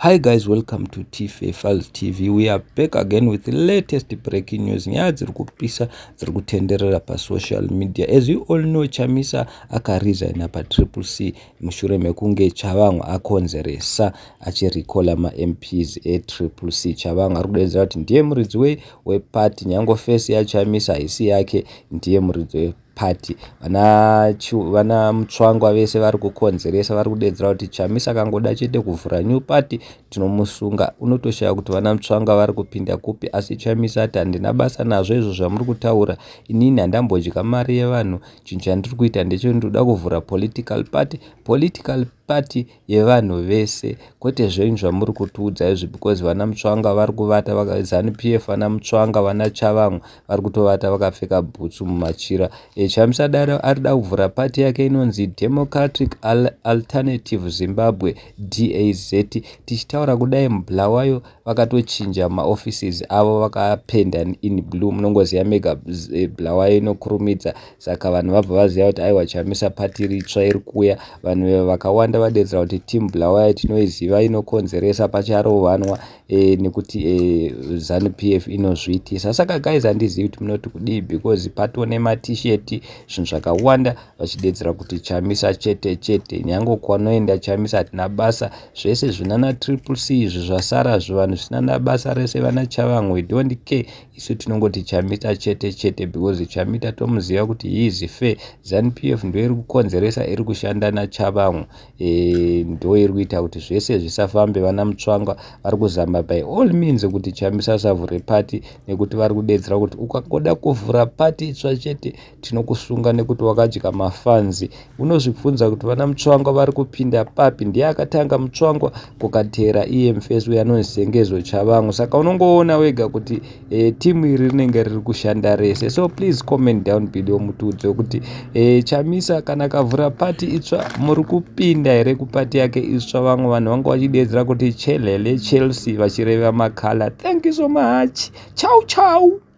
Hi guys, welcome to Files TV. We are back again with the latest breaking news. Nyaya dziri kupisa dziri kutenderera pa social media. As you all know, Chamisa akaresign pa Triple C mushure mekunge Chavangwa akonzeresa achirikola ma MPs Triple C. Chavangwa arikudedzera kuti ndiye muridzi weparty, nyango face ya Chamisa haisi yake, ndiye muridzi party. Vana Mutswangwa vese vari kukonzeresa, vari kudedzera kuti Chamisa kangoda chete kuvhura new party tinomusunga. Unotoshaya kuti vana Mutswangwa vari kupinda kupi, asi Chamisa ati handina basa nazvo izvo zvamuri kutaura, inini handambodya mari yevanhu, chinhu chandiri kuita ndechekuti ndoda kuvhura political party yevanhu vese, kwete zvenyu zvamuri kutiudza izvi, because vana Mutswangwa vari kuvata ZANU PF, vana Mutswangwa, vana Chavangwa vari kutovata vakapfeka bhutsu mumachira. Chamisa arida kuvhura party yake inonzi Democratic Alternative Zimbabwe DAZ. Tichitaura kudai muBulawayo vakatochinja maoffices avo vakapenda in blue, munongoziva mega Bulawayo inokurumidza, saka vanhu vabva vaziva kuti aiwa Chamisa party ritsva iri kuuya. Vanhu vakawanda vadedzera kuti team Bulawayo tinoiziva inokonzeresa pacharovanwa nekuti ZANU PF inozviitisa. Saka guys, handizivi kuti munoti kudii, because patone ma-t-shirt zvinhu zvakawanda vachidedzera kuti Chamisa chete, nyango kwanoenda Chamisa hatina basa, zvese zvinana Triple C izvi zvasara zvivanhu zvinana basa rese vana Chavangwa, we don't care, isu tinongoti Chamisa chete, because Chamisa tomuziva kuti he is fair. ZANU PF ndo iri kukonzeresa, iri kushanda naChavangwa, ndo iri kuita kuti zvese zvisafambe. Vana Mutswangwa vari kuzama by all means kuti Chamisa asavhure party, nekuti vari kudedzera kuti ukangoda kuvhura party itsva chete tinokusunga nekuti wakadya mafanzi. Unozvibvunza kuti vana Mutswangwa vari kupinda papi? Ndiye akatanga Mutswangwa, kukatera iye mufesi uya anonzi Zengezo Chavangwa. Saka unongoona wega kuti timu iri rinenge riri kushanda rese. So please comment down below mutiudze kuti Chamisa kana kavhura party itsva muri kupinda here kupati yake itsva. Vamwe vanhu vanga vachidedzera kuti chelele Chelsea vachireva makala. Thank you so much. Ciao.